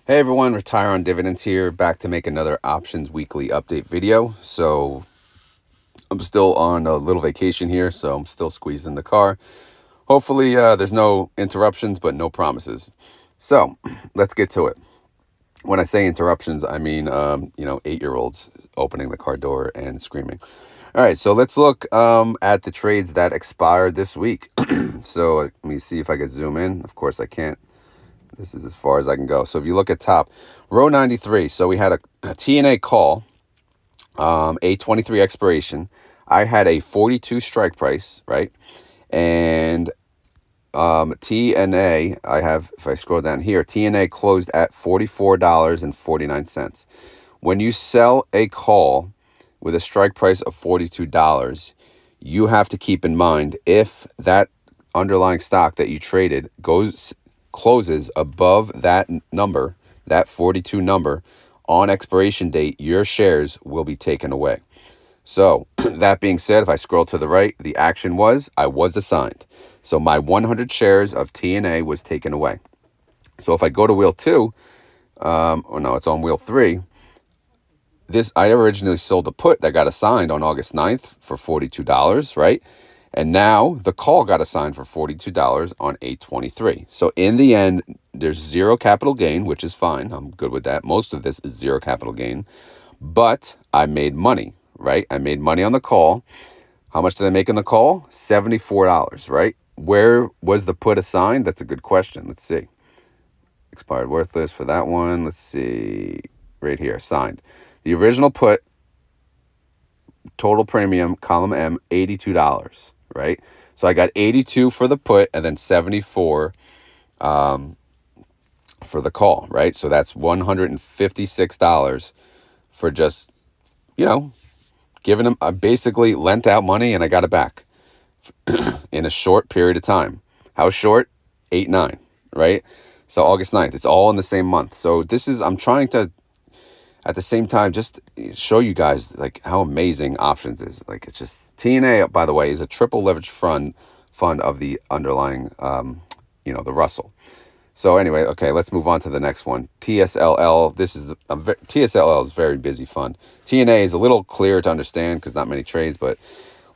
Hey everyone, Retire on Dividends here, back to make another options weekly update video. So I'm still on a little vacation here, so I'm still squeezed in the car. Hopefully there's no interruptions, but no promises. So let's get to it. When I say interruptions, I mean 8-year-olds opening the car door and screaming. All right, so let's look at the trades that expired this week. So let me see if I can zoom in. Of course I can't. This is as far as I can go. So if you look at top, row 93. So we had a TNA call, 823 expiration. I had a 42 strike price, right? And TNA, I have, if I scroll down here, TNA closed at $44.49. When you sell a call with a strike price of $42, you have to keep in mind if that underlying stock that you traded closes above that number, that 42 number, on expiration date, your shares will be taken away. So that being said, if I scroll to the right, the action was I was assigned. So my 100 shares of TNA was taken away. So if I go to wheel 2, it's on wheel 3. I originally sold a put that got assigned on August 9th for $42, right? And now the call got assigned for $42 on 823. So in the end, there's zero capital gain, which is fine. I'm good with that. Most of this is zero capital gain. But I made money, right? I made money on the call. How much did I make on the call? $74, right? Where was the put assigned? That's a good question. Let's see. Expired worthless for that one. Let's see. Right here, signed. The original put, total premium, column M, $82, right? So I got 82 for the put and then 74 for the call, right? So that's $156 for just, giving them, I basically lent out money and I got it back in a short period of time. How short? 8-9, right? So August 9th, it's all in the same month. So I'm trying to, at the same time, just show you guys like how amazing options is. Like, it's just, TNA, by the way, is a triple leverage fund of the underlying, the Russell. So anyway, okay, let's move on to the next one. TSLL. TSLL is a very busy fund. TNA is a little clearer to understand because not many trades, but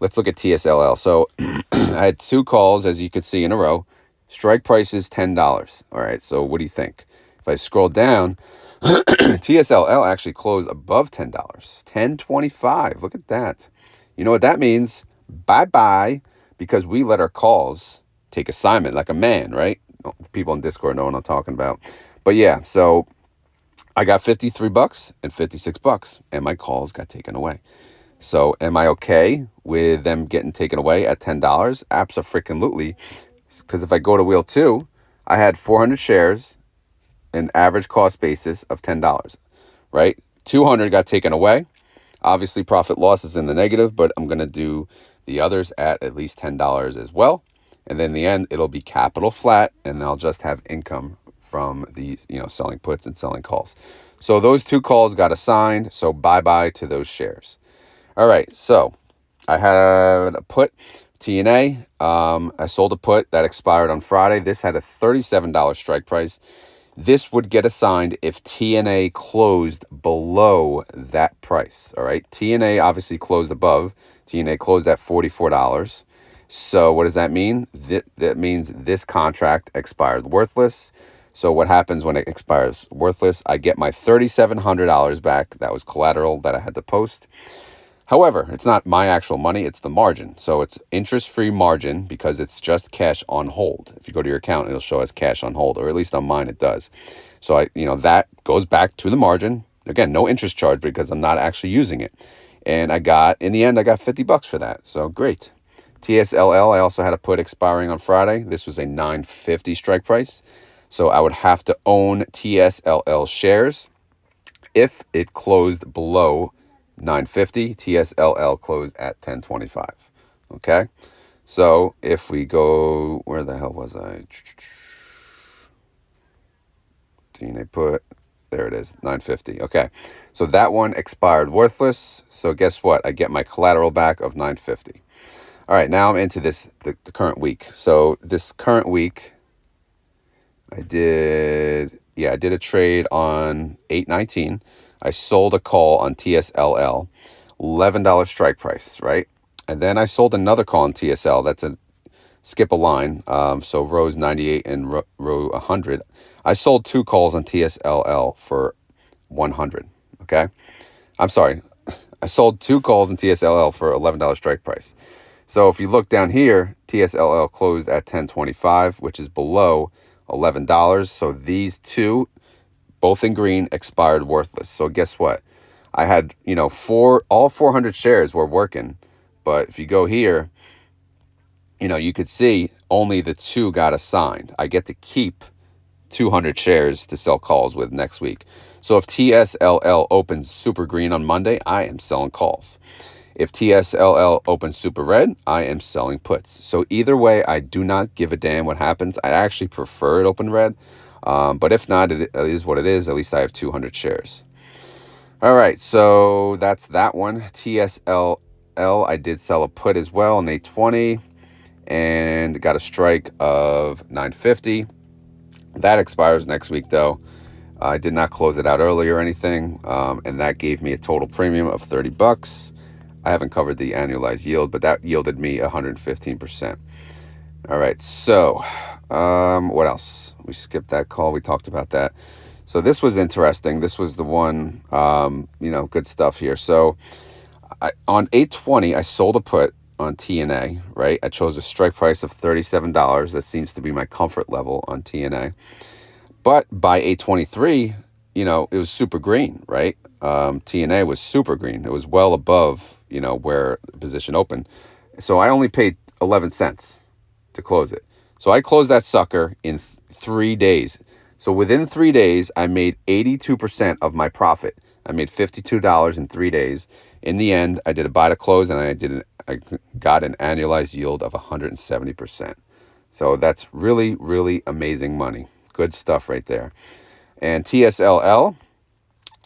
let's look at TSLL. So I had 2 calls, as you could see, in a row. Strike price is $10. All right, so what do you think? If I scroll down, TSLL actually closed above $10, $10.25. Look at that. You know what that means? Bye-bye, because we let our calls take assignment like a man, right? People in Discord know what I'm talking about. But yeah, so I got $53 and $56, and my calls got taken away. So am I okay with them getting taken away at $10? Abso-freaking-lutely. Because if I go to wheel 2, I had 400 shares, an average cost basis of $10, right? 200 got taken away. Obviously, profit loss is in the negative, but I'm going to do the others at least $10 as well. And then in the end, it'll be capital flat, and I'll just have income from these, selling puts and selling calls. So those 2 calls got assigned, so bye-bye to those shares. All right, so I had a put, TNA. I sold a put that expired on Friday. This had a $37 strike price. This would get assigned if TNA closed below that price, all right? TNA obviously closed above. TNA closed at $44. So what does that mean? That means this contract expired worthless. So what happens when it expires worthless? I get my $3,700 back. That was collateral that I had to post. However, it's not my actual money, it's the margin. So it's interest-free margin because it's just cash on hold. If you go to your account, it'll show as cash on hold, or at least on mine it does. So that goes back to the margin. Again, no interest charge because I'm not actually using it. And in the end, I got $50 for that. So great. TSLL, I also had a put expiring on Friday. This was a $9.50 strike price. So I would have to own TSLL shares if it closed below $9.50. TSLL closed at $10.25. Okay. So if we go, where the hell was I? TNA put, there it is, $9.50. Okay. So that one expired worthless. So guess what? I get my collateral back of $9.50. All right, now I'm into the current week. So this current week, I did I did a trade on 8/19. I sold a call on TSLL, $11 strike price, right? And then I sold another call on TSL. That's a skip a line. So rows 98 and row 100. I sold two calls on TSLL for 100. Okay. I'm sorry. I sold two calls in TSLL for $11 strike price. So if you look down here, TSLL closed at 10.25, which is below $11. So these two, both in green, expired worthless. So guess what? I had, all 400 shares were working. But if you go here, you could see only the two got assigned. I get to keep 200 shares to sell calls with next week. So if TSLL opens super green on Monday, I am selling calls. If TSLL opens super red, I am selling puts. So either way, I do not give a damn what happens. I actually prefer it open red. But if not, it is what it is. At least I have 200 shares. All right, so that's that one. TSLL, I did sell a put as well on 820 and got a strike of 950. That expires next week, though. I did not close it out early or anything, and that gave me a total premium of $30. I haven't covered the annualized yield, but that yielded me 115%. All right, so what else? We skipped that call. We talked about that. So this was interesting. This was the one, good stuff here. So on 820, I sold a put on TNA, right? I chose a strike price of $37. That seems to be my comfort level on TNA. But by 823, it was super green, right? TNA was super green. It was well above, where the position opened. So I only paid 11 cents to close it. So I closed that sucker in 3 days. So within 3 days, I made 82% of my profit. I made $52 in 3 days. In the end, I did a buy to close, and I got an annualized yield of 170%. So that's really, really amazing money. Good stuff right there. And TSLL,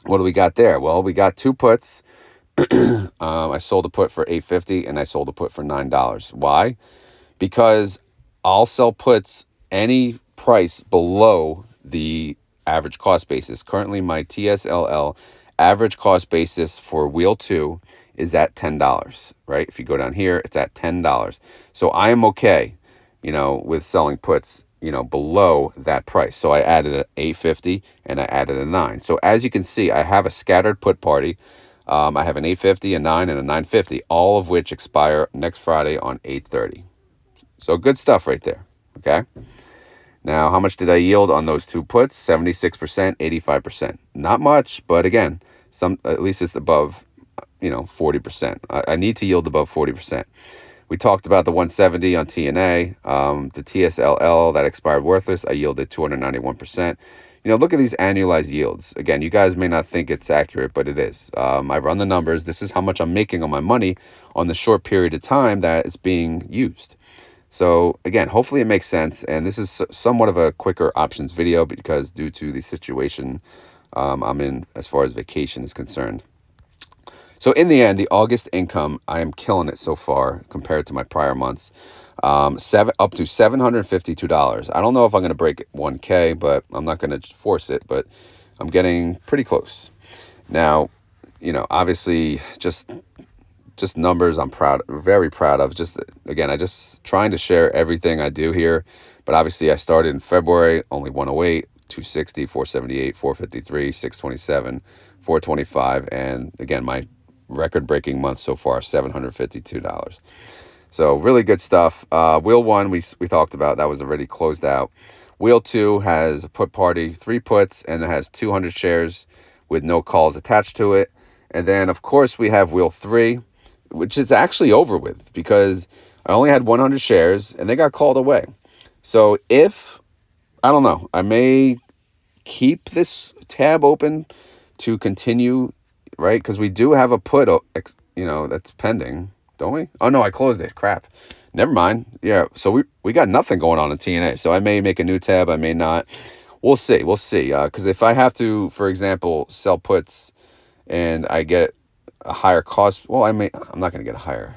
what do we got there? Well, we got two puts. I sold a put for $8.50 and I sold a put for $9. Why? Because I'll sell puts any price below the average cost basis. Currently, my TSLL average cost basis for wheel 2 is at $10, right? If you go down here, it's at $10. So I am okay, with selling puts, below that price. So I added an $8.50 and I added a $9. So as you can see, I have a scattered put party. I have an $8.50, a $9, and a $9.50, all of which expire next Friday on 8/30. So good stuff right there. Okay. Now, how much did I yield on those two puts? 76%, 85%. Not much, but again, at least it's above, 40%. I need to yield above 40%. We talked about the 170 on TNA, the TSLL that expired worthless. I yielded 291%. Look at these annualized yields. Again, you guys may not think it's accurate, but it is. I run the numbers. This is how much I'm making on my money on the short period of time that it's being used. So again, hopefully it makes sense. And this is somewhat of a quicker options video because due to the situation I'm in as far as vacation is concerned. So in the end, the August income, I am killing it so far compared to my prior months. Up to $752. I don't know if I'm going to break 1K, but I'm not going to force it, but I'm getting pretty close. Now, obviously just numbers I'm very proud of. I just trying to share everything I do here. But obviously I started in February, only 108, 260, 478, 453, 627, 425. And again, my record-breaking month so far, $752. So really good stuff. Wheel 1, we talked about. That was already closed out. Wheel 2 has a put party, 3 puts, and it has 200 shares with no calls attached to it. And then, of course, we have Wheel 3, which is actually over with because I only had 100 shares, and they got called away. So I don't know, I may keep this tab open to continue, right? Because we do have a put, that's pending, don't we? Oh, no, I closed it. Crap. Never mind. Yeah, so we got nothing going on in TNA. So I may make a new tab. I may not. We'll see. Because if I have to, for example, sell puts and I get a higher cost, I'm not going to get a higher.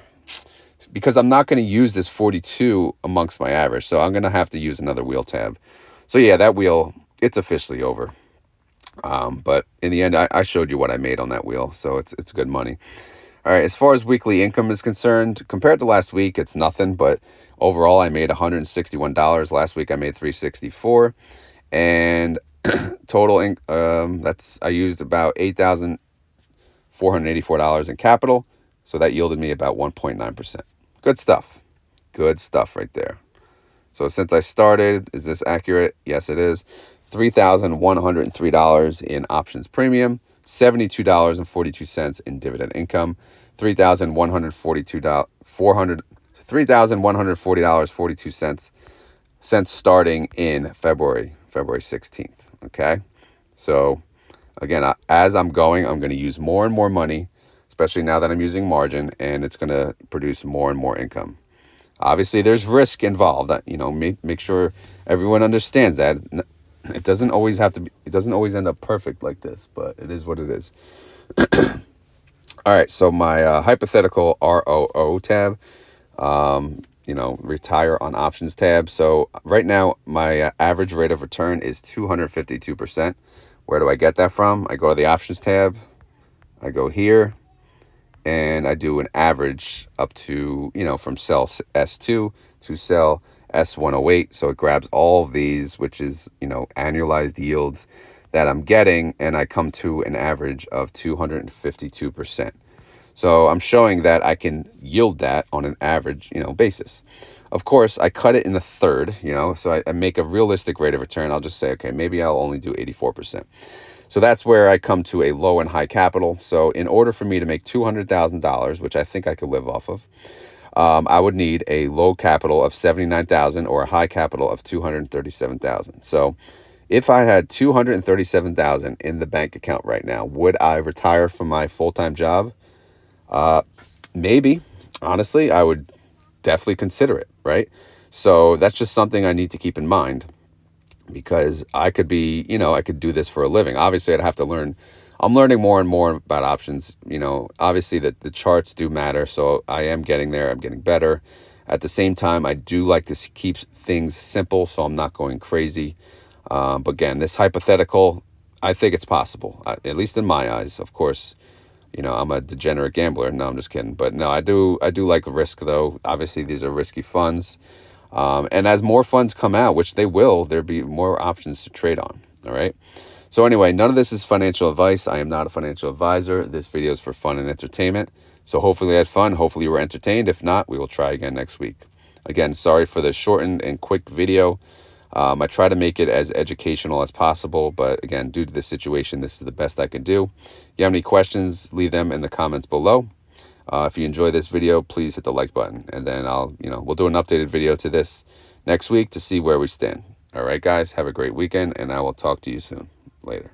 Because I'm not going to use this 42 amongst my average. So I'm going to have to use another wheel tab. So yeah, that wheel it's officially over. But in the end, I showed you what I made on that wheel, so it's good money. All right, as far as weekly income is concerned, compared to last week, it's nothing, but overall I made $161. Last week I made $364, and total that's I used about $8,484 in capital, so that yielded me about 1.9%. Good stuff. Good stuff right there. So since I started, is this accurate? Yes, it is. $3,103 in options premium, $72.42 in dividend income, $3,140.42 starting in February 16th. Okay, so again, as I'm going to use more and more money, especially now that I'm using margin, and it's going to produce more and more income. Obviously, there's risk involved. Make sure everyone understands that. It doesn't always have to be. It doesn't always end up perfect like this, but it is what it is. All right. So my hypothetical ROO tab, retire on options tab. So right now, my average rate of return is 252%. Where do I get that from? I go to the options tab. I go here, and I do an average up to, from cell S2 to cell S108. So it grabs all of these, which is, annualized yields that I'm getting, and I come to an average of 252%. So I'm showing that I can yield that on an average, basis. Of course, I cut it in the third, so I make a realistic rate of return. I'll just say, okay, maybe I'll only do 84%. So that's where I come to a low and high capital. So in order for me to make $200,000, which I think I could live off of, I would need a low capital of $79,000 or a high capital of $237,000. So if I had $237,000 in the bank account right now, would I retire from my full-time job? Maybe. Honestly, I would definitely consider it, right? So that's just something I need to keep in mind, because I could be, I could do this for a living. Obviously, I'd have to learn. I'm learning more and more about options. Obviously the charts do matter. So I am getting there. I'm getting better. At the same time, I do like to keep things simple, so I'm not going crazy. But again, this hypothetical, I think it's possible, at least in my eyes. Of course, I'm a degenerate gambler. No, I'm just kidding. But no, I do like a risk, though. Obviously, these are risky funds. And as more funds come out, which they will, there'll be more options to trade on. All right. So anyway, none of this is financial advice. I am not a financial advisor. This video is for fun and entertainment. So hopefully you had fun. Hopefully you were entertained. If not, we will try again next week. Again, sorry for the shortened and quick video. I try to make it as educational as possible, but again, due to the situation, this is the best I can do. If you have any questions, leave them in the comments below. If you enjoy this video, please hit the like button, and then we'll do an updated video to this next week to see where we stand. All right, guys, have a great weekend, and I will talk to you soon. Later.